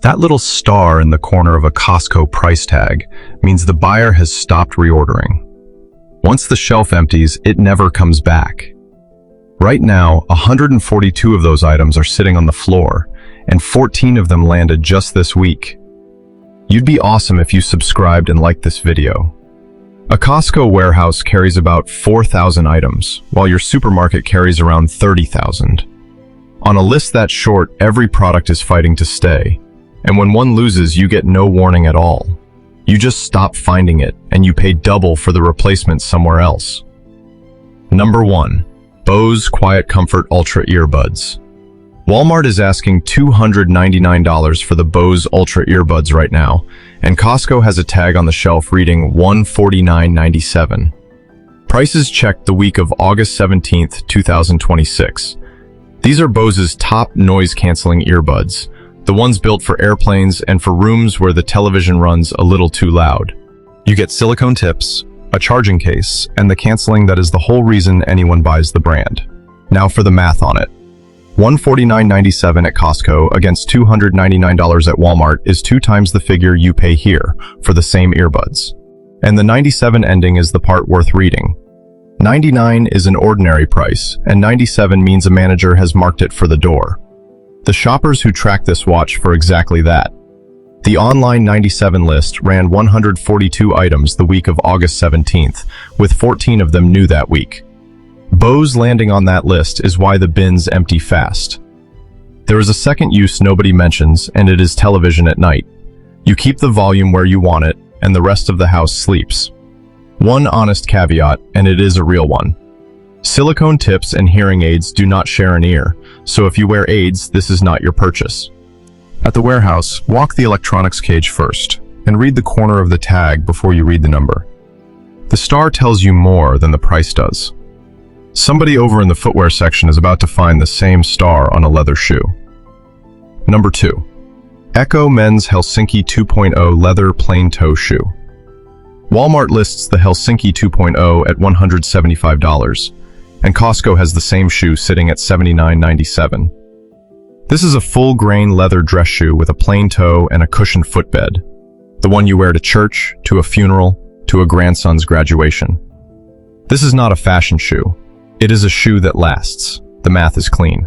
That little star in the corner of a Costco price tag means the buyer has stopped reordering. Once the shelf empties, it never comes back. Right now, 142 of those items are sitting on the floor, and 14 of them landed just this week. You'd be awesome if you subscribed and liked this video. A Costco warehouse carries about 4,000 items, while your supermarket carries around 30,000. On a list that short, every product is fighting to stay, and when one loses, you get no warning at all. You just stop finding it, and you pay double for the replacement somewhere else. Number 1. Bose Quiet Comfort Ultra Earbuds. Walmart is asking $299 for the Bose Ultra Earbuds right now, and Costco has a tag on the shelf reading $149.97. Prices checked the week of August 17, 2026. These are Bose's top noise-canceling earbuds, the ones built for airplanes and for rooms where the television runs a little too loud. You get silicone tips, a charging case, and the canceling that is the whole reason anyone buys the brand. Now for the math on it. $149.97 at Costco against $299 at Walmart is 2 times the figure you pay here for the same earbuds. And the 97 ending is the part worth reading. 99 is an ordinary price, and 97 means a manager has marked it for the door. The shoppers who track this watch for exactly that. The online 97 list ran 142 items the week of August 17th, with 14 of them new that week. Bose landing on that list is why the bins empty fast. There is a second use nobody mentions, and it is television at night. You keep the volume where you want it, and the rest of the house sleeps. One honest caveat, and it is a real one. Silicone tips and hearing aids do not share an ear, so if you wear aids, this is not your purchase. At the warehouse, walk the electronics cage first, and read the corner of the tag before you read the number. The star tells you more than the price does. Somebody over in the footwear section is about to find the same star on a leather shoe. Number 2. Echo Men's Helsinki 2.0 Leather Plain Toe Shoe. Walmart lists the Helsinki 2.0 at $175, and Costco has the same shoe sitting at $79.97. This is a full-grain leather dress shoe with a plain toe and a cushioned footbed, the one you wear to church, to a funeral, to a grandson's graduation. This is not a fashion shoe. It is a shoe that lasts. The math is clean.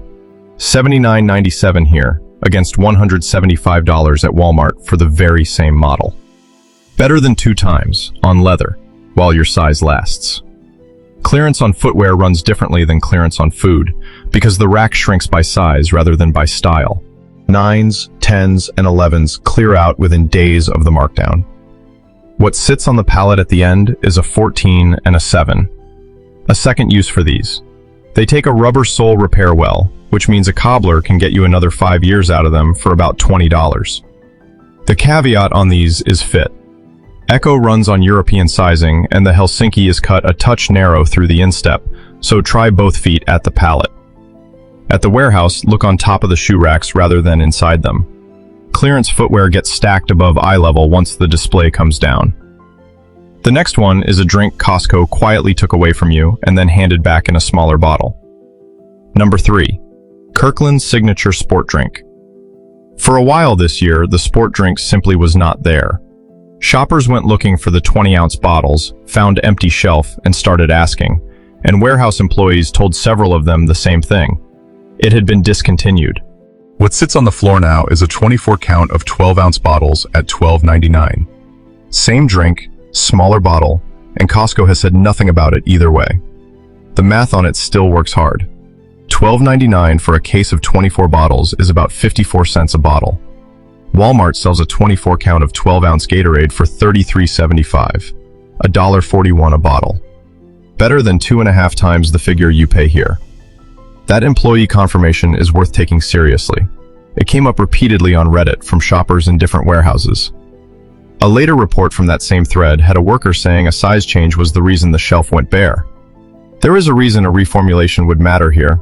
$79.97 here, against $175 at Walmart for the very same model. Better than 2 times, on leather, while your size lasts. Clearance on footwear runs differently than clearance on food, because the rack shrinks by size rather than by style. 9s, 10s, and 11s clear out within days of the markdown. What sits on the pallet at the end is a 14 and a 7. A second use for these. They take a rubber sole repair well, which means a cobbler can get you another 5 years out of them for about $20. The caveat on these is fit. Echo runs on European sizing, and the Helsinki is cut a touch narrow through the instep, so try both feet at the pallet. At the warehouse, look on top of the shoe racks rather than inside them. Clearance footwear gets stacked above eye level once the display comes down. The next one is a drink Costco quietly took away from you and then handed back in a smaller bottle. Number 3. Kirkland's Signature Sport Drink. For a while this year, the sport drink simply was not there. Shoppers went looking for the 20-ounce bottles, found empty shelf, and started asking, and warehouse employees told several of them the same thing. It had been discontinued. What sits on the floor now is a 24 count of 12-ounce bottles at $12.99. Same drink, smaller bottle, and Costco has said nothing about it either way. The math on it still works hard. $12.99 for a case of 24 bottles is about 54 cents a bottle. Walmart sells a 24 count of 12-ounce Gatorade for $33.75, $1.41 a bottle. Better than 2.5 times the figure you pay here. That employee confirmation is worth taking seriously. It came up repeatedly on Reddit from shoppers in different warehouses. A later report from that same thread had a worker saying a size change was the reason the shelf went bare. There is a reason a reformulation would matter here.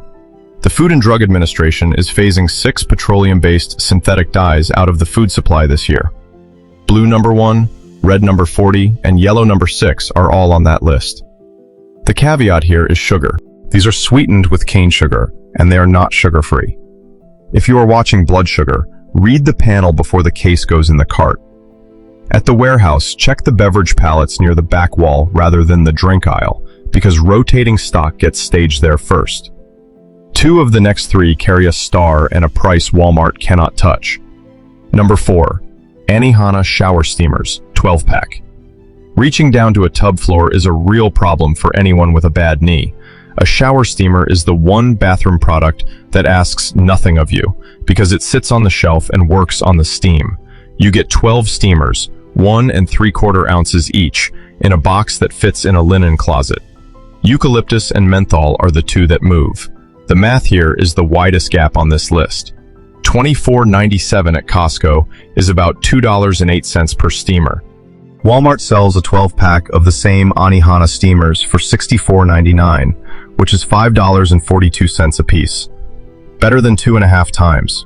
The Food and Drug Administration is phasing 6 petroleum-based synthetic dyes out of the food supply this year. Blue number 1, red number 40, and yellow number 6 are all on that list. The caveat here is sugar. These are sweetened with cane sugar, and they are not sugar-free. If you are watching blood sugar, read the panel before the case goes in the cart. At the warehouse, check the beverage pallets near the back wall rather than the drink aisle, because rotating stock gets staged there first. 2 of the next 3 carry a star and a price Walmart cannot touch. Number 4. Anihana shower steamers, 12-pack. Reaching down to a tub floor is a real problem for anyone with a bad knee. A shower steamer is the one bathroom product that asks nothing of you, because it sits on the shelf and works on the steam. You get 12 steamers, 1 3/4 ounces each, in a box that fits in a linen closet. Eucalyptus and menthol are the 2 that move. The math here is the widest gap on this list. $24.97 at Costco is about $2.08 per steamer. Walmart sells a 12-pack of the same Anihana steamers for $64.99, which is $5.42 a piece. Better than 2.5 times.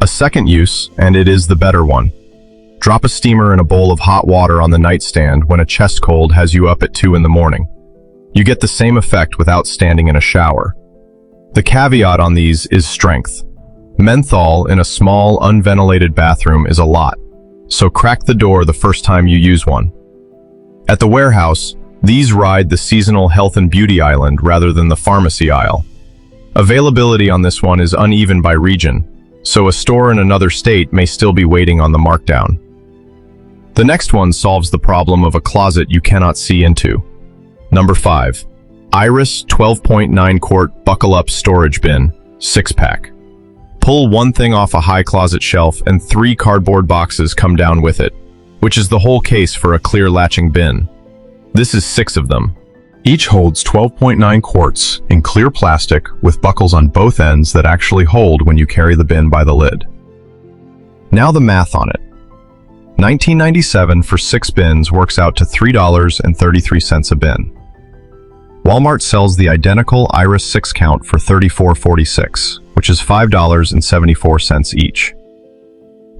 A second use, and it is the better one. Drop a steamer in a bowl of hot water on the nightstand when a chest cold has you up at 2 in the morning. You get the same effect without standing in a shower. The caveat on these is strength. Menthol in a small, unventilated bathroom is a lot, so crack the door the first time you use one. At the warehouse, these ride the seasonal health and beauty island rather than the pharmacy aisle. Availability on this one is uneven by region, so a store in another state may still be waiting on the markdown. The next one solves the problem of a closet you cannot see into. Number 5. Iris 12.9 quart buckle-up storage bin, 6-pack. Pull one thing off a high closet shelf and 3 cardboard boxes come down with it, which is the whole case for a clear latching bin. This is 6 of them. Each holds 12.9 quarts in clear plastic with buckles on both ends that actually hold when you carry the bin by the lid. Now the math on it. $19.97 for 6 bins works out to $3.33 a bin. Walmart sells the identical Iris 6-count for $34.46, which is $5.74 each.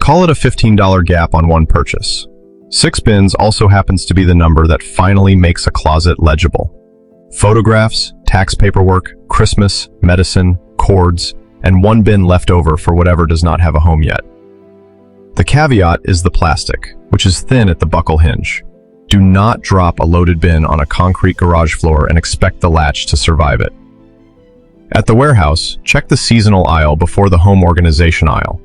Call it a $15 gap on one purchase. 6 bins also happens to be the number that finally makes a closet legible. Photographs, tax paperwork, Christmas, medicine, cords, and 1 bin left over for whatever does not have a home yet. The caveat is the plastic, which is thin at the buckle hinge. Do not drop a loaded bin on a concrete garage floor and expect the latch to survive it. At the warehouse, check the seasonal aisle before the home organization aisle.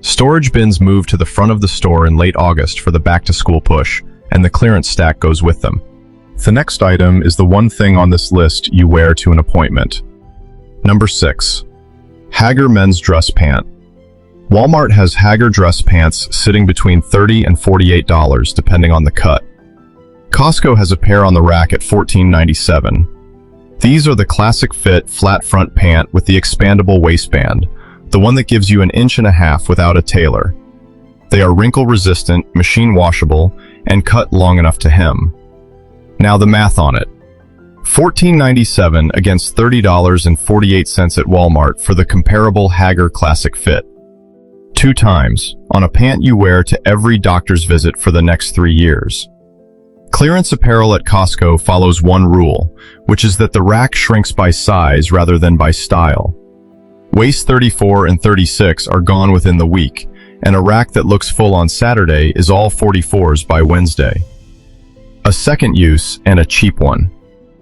Storage bins move to the front of the store in late August for the back-to-school push, and the clearance stack goes with them. The next item is the one thing on this list you wear to an appointment. Number 6. Hager men's dress pant. Walmart has Hager dress pants sitting between $30 and $48 depending on the cut. Costco has a pair on the rack at $14.97. These are the classic fit flat front pant with the expandable waistband, the one that gives you 1.5 inches without a tailor. They are wrinkle resistant, machine washable, and cut long enough to hem. Now the math on it. $14.97 against $30.48 at Walmart for the comparable Hager classic fit. 2 times, on a pant you wear to every doctor's visit for the next 3 years. Clearance apparel at Costco follows one rule, which is that the rack shrinks by size rather than by style. Waist 34 and 36 are gone within the week, and a rack that looks full on Saturday is all 44s by Wednesday. A second use, and a cheap one.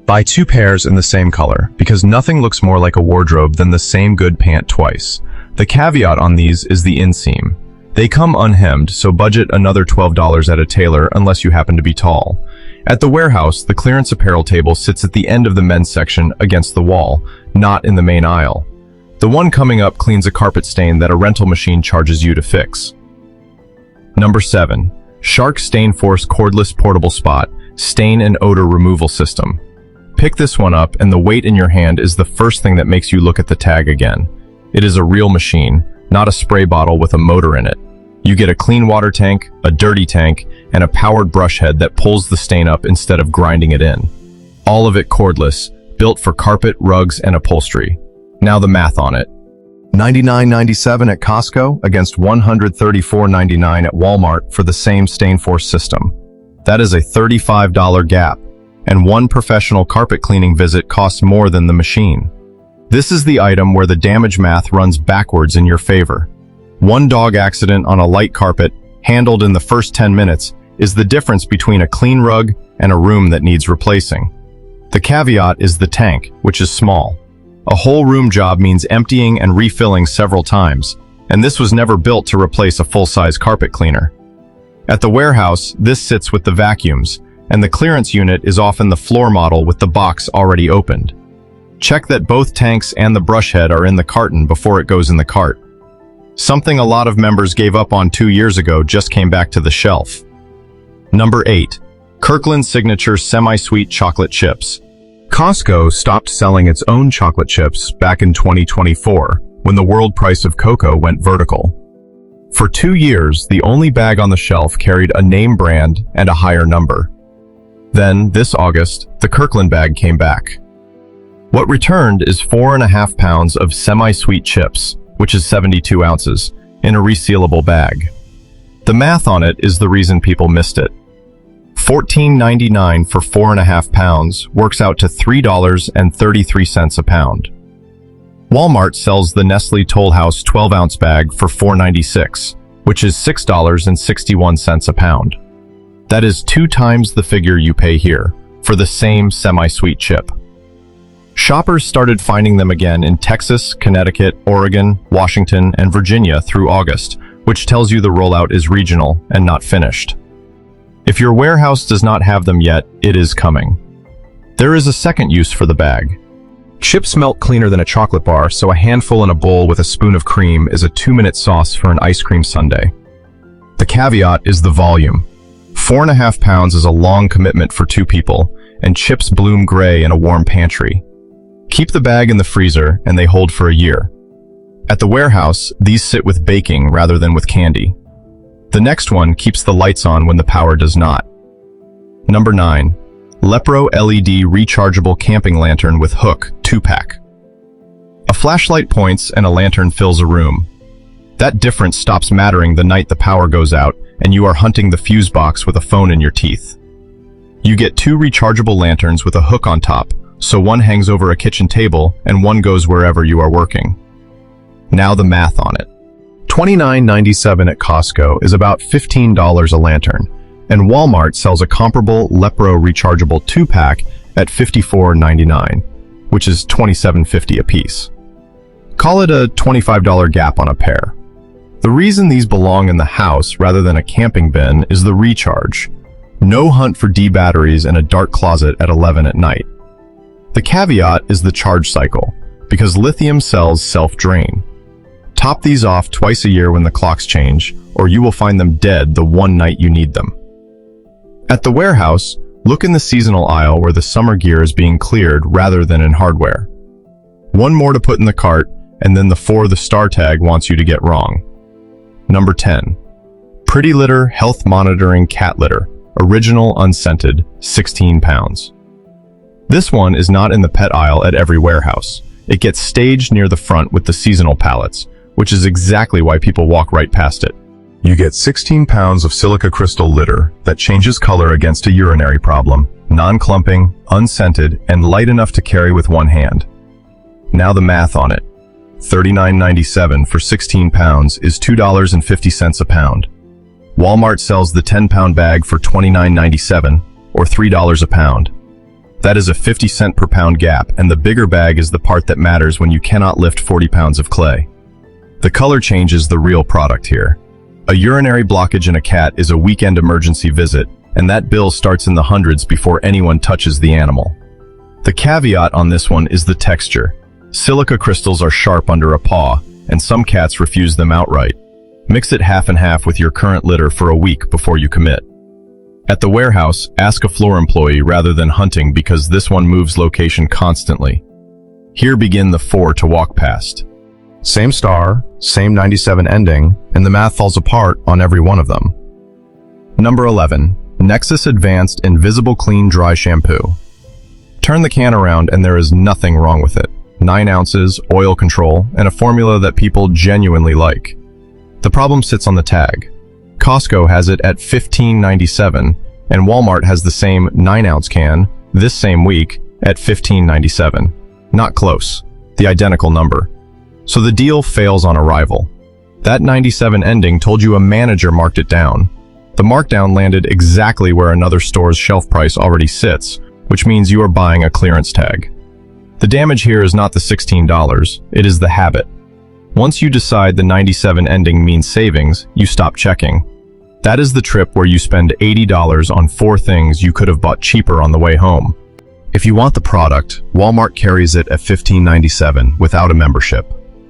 Buy 2 pairs in the same color, because nothing looks more like a wardrobe than the same good pant twice. The caveat on these is the inseam. They come unhemmed, so budget another $12 at a tailor unless you happen to be tall. At the warehouse, the clearance apparel table sits at the end of the men's section against the wall, not in the main aisle. The one coming up cleans a carpet stain that a rental machine charges you to fix. Number 7. Shark Stain Force Cordless Portable Spot Stain and Odor Removal System. Pick this one up and the weight in your hand is the first thing that makes you look at the tag again. It is a real machine, not a spray bottle with a motor in it. You get a clean water tank, a dirty tank, and a powered brush head that pulls the stain up instead of grinding it in. All of it cordless, built for carpet, rugs, and upholstery. Now the math on it. $99.97 at Costco against $134.99 at Walmart for the same Stain Force system. That is a $35 gap, and one professional carpet cleaning visit costs more than the machine. This is the item where the damage math runs backwards in your favor. One dog accident on a light carpet, handled in the first 10 minutes, is the difference between a clean rug and a room that needs replacing. The caveat is the tank, which is small. A whole room job means emptying and refilling several times, and this was never built to replace a full-size carpet cleaner. At the warehouse, this sits with the vacuums, and the clearance unit is often the floor model with the box already opened. Check that both tanks and the brush head are in the carton before it goes in the cart. Something a lot of members gave up on 2 years ago just came back to the shelf. Number 8. Kirkland Signature Semi-Sweet Chocolate Chips. Costco stopped selling its own chocolate chips back in 2024 when the world price of cocoa went vertical. For 2 years, the only bag on the shelf carried a name brand and a higher number. Then, this August, the Kirkland bag came back. What returned is 4.5 pounds of semi-sweet chips, which is 72 ounces, in a resealable bag. The math on it is the reason people missed it. $14.99 for 4.5 pounds works out to $3.33 a pound. Walmart sells the Nestle Toll House 12-ounce bag for $4.96, which is $6.61 a pound. That is 2 times the figure you pay here for the same semi-sweet chip. Shoppers started finding them again in Texas, Connecticut, Oregon, Washington, and Virginia through August, which tells you the rollout is regional and not finished. If your warehouse does not have them yet, it is coming. There is a second use for the bag. Chips melt cleaner than a chocolate bar, so a handful in a bowl with a spoon of cream is a 2-minute sauce for an ice cream sundae. The caveat is the volume. 4.5 pounds is a long commitment for 2 people, and chips bloom gray in a warm pantry. Keep the bag in the freezer, and they hold for a year. At the warehouse, these sit with baking rather than with candy. The next one keeps the lights on when the power does not. Number 9. Lepro LED Rechargeable Camping Lantern with Hook 2-pack. A flashlight points and a lantern fills a room. That difference stops mattering the night the power goes out and you are hunting the fuse box with a phone in your teeth. You get 2 rechargeable lanterns with a hook on top, so one hangs over a kitchen table and one goes wherever you are working. Now the math on it. $29.97 at Costco is about $15 a lantern, and Walmart sells a comparable Lepro rechargeable 2-pack at $54.99, which is $27.50 a piece. Call it a $25 gap on a pair. The reason these belong in the house rather than a camping bin is the recharge. No hunt for D batteries in a dark closet at 11 at night. The caveat is the charge cycle, because lithium cells self-drain. Top these off twice a year when the clocks change, or you will find them dead the one night you need them. At the warehouse, look in the seasonal aisle where the summer gear is being cleared rather than in hardware. One more to put in the cart, and then the 4 the star tag wants you to get wrong. Number 10. Pretty Litter Health Monitoring Cat Litter, Original Unscented, 16 pounds. This one is not in the pet aisle at every warehouse. It gets staged near the front with the seasonal pallets, which is exactly why people walk right past it. You get 16 pounds of silica crystal litter that changes color against a urinary problem, non-clumping, unscented, and light enough to carry with one hand. Now the math on it. $39.97 for 16 pounds is $2.50 a pound. Walmart sells the 10-pound bag for $29.97, or $3 a pound. That is a 50-cent per pound gap, and the bigger bag is the part that matters when you cannot lift 40 pounds of clay. The color change is the real product here. A urinary blockage in a cat is a weekend emergency visit, and that bill starts in the hundreds before anyone touches the animal. The caveat on this one is the texture. Silica crystals are sharp under a paw, and some cats refuse them outright. Mix it half and half with your current litter for a week before you commit. At the warehouse, ask a floor employee rather than hunting because this one moves location constantly. Here begin the 4 to walk past. Same star, same 97 ending, and the math falls apart on every one of them. Number 11. Nexus Advanced Invisible Clean Dry Shampoo. Turn the can around and there is nothing wrong with it. 9 ounces, oil control, and a formula that people genuinely like. The problem sits on the tag. Costco has it at $15.97, and Walmart has the same 9-ounce can, this same week, at $15.97. Not close, the identical number. So the deal fails on arrival. That 97 ending told you a manager marked it down. The markdown landed exactly where another store's shelf price already sits, which means you are buying a clearance tag. The damage here is not the $16, it is the habit. Once you decide the 97 ending means savings, you stop checking. That is the trip where you spend $80 on 4 things you could have bought cheaper on the way home. If you want the product, Walmart carries it at $15.97 without a membership,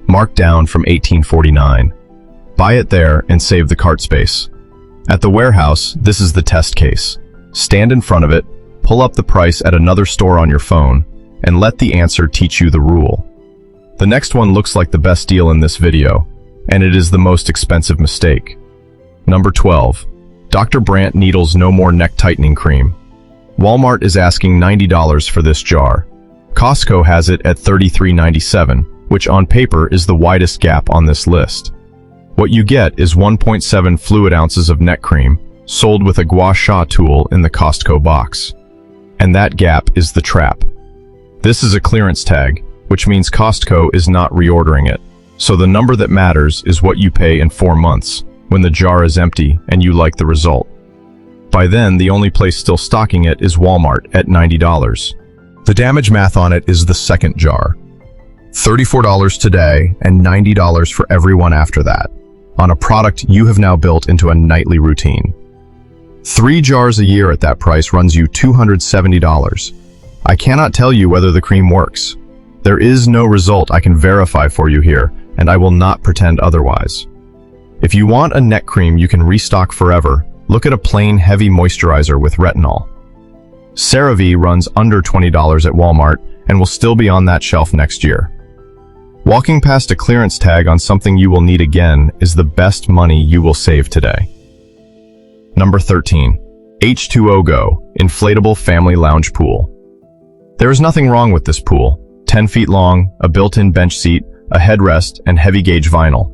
marked down from $18.49. Buy it there and save the cart space. At the warehouse, this is the test case. Stand in front of it, pull up the price at another store on your phone, and let the answer teach you the rule. The next one looks like the best deal in this video, and it is the most expensive mistake. Number 12. Dr. Brandt Needles No More Neck Tightening Cream. Walmart is asking $90 for this jar. Costco has it at $33.97, which on paper is the widest gap on this list. What you get is 1.7 fluid ounces of neck cream, sold with a gua sha tool in the Costco box. And that gap is the trap. This is a clearance tag, which means Costco is not reordering it. So the number that matters is what you pay in 4 months, when the jar is empty and you like the result. By then, the only place still stocking it is Walmart at $90. The damage math on it is the second jar. $34 today and $90 for everyone after that, on a product you have now built into a nightly routine. 3 jars a year at that price runs you $270. I cannot tell you whether the cream works. There is no result I can verify for you here, and I will not pretend otherwise. If you want a neck cream you can restock forever, look at a plain heavy moisturizer with retinol. CeraVe runs under $20 at Walmart and will still be on that shelf next year. Walking past a clearance tag on something you will need again is the best money you will save today. Number 13. H2O Go Inflatable Family Lounge Pool. There is nothing wrong with this pool. 10 feet long, a built-in bench seat, a headrest, and heavy gauge vinyl.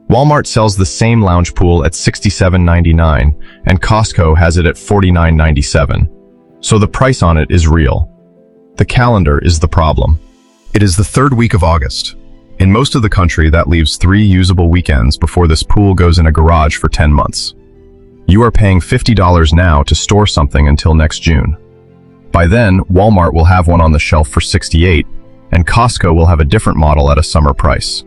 Walmart sells the same lounge pool at $67.99, and Costco has it at $49.97. So the price on it is real. The calendar is the problem. It is the 3rd week of August. In most of the country, that leaves 3 usable weekends before this pool goes in a garage for 10 months. You are paying $50 now to store something until next June. By then, Walmart will have one on the shelf for $68, and Costco will have a different model at a summer price.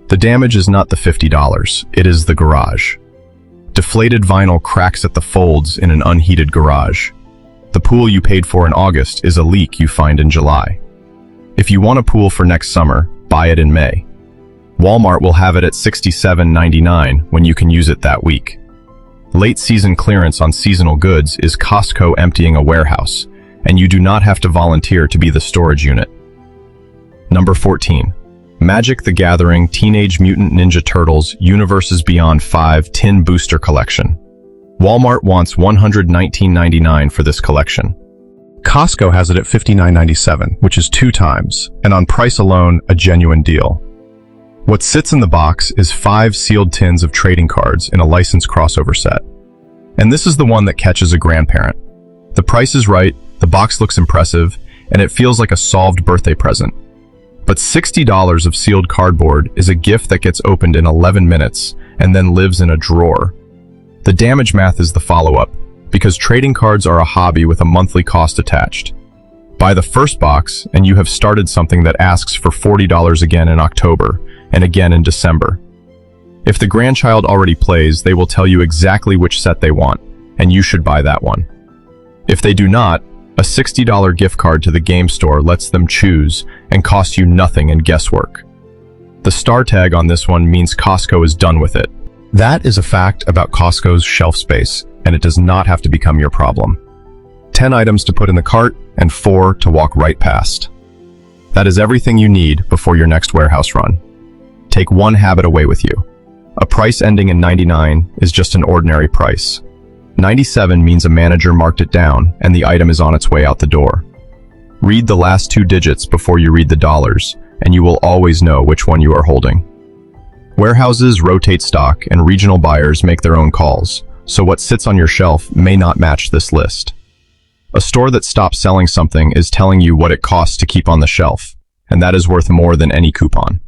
The damage is not the $50, it is the garage. Deflated vinyl cracks at the folds in an unheated garage. The pool you paid for in August is a leak you find in July. If you want a pool for next summer, buy it in May. Walmart will have it at $67.99 when you can use it that week. Late season clearance on seasonal goods is Costco emptying a warehouse, and you do not have to volunteer to be the storage unit. Number 14. Magic the Gathering Teenage Mutant Ninja Turtles Universes Beyond 5 Tin Booster Collection. Walmart wants $119.99 for this collection. Costco has it at $59.97, which is 2 times, and on price alone, a genuine deal. What sits in the box is 5 sealed tins of trading cards in a licensed crossover set. And this is the one that catches a grandparent. The price is right, the box looks impressive, and it feels like a solved birthday present. But $60 of sealed cardboard is a gift that gets opened in 11 minutes and then lives in a drawer. The damage math is the follow-up, because trading cards are a hobby with a monthly cost attached. Buy the first box and you have started something that asks for $40 again in October and again in December. If the grandchild already plays, they will tell you exactly which set they want, and you should buy that one. If they do not, a $60 gift card to the game store lets them choose and costs you nothing in guesswork. The star tag on this one means Costco is done with it. That is a fact about Costco's shelf space, and it does not have to become your problem. 10 items to put in the cart and 4 to walk right past. That is everything you need before your next warehouse run. Take one habit away with you. A price ending in 99 is just an ordinary price. 97 means a manager marked it down and the item is on its way out the door. Read the last 2 digits before you read the dollars, and you will always know which one you are holding. Warehouses rotate stock and regional buyers make their own calls, so what sits on your shelf may not match this list. A store that stops selling something is telling you what it costs to keep on the shelf, and that is worth more than any coupon.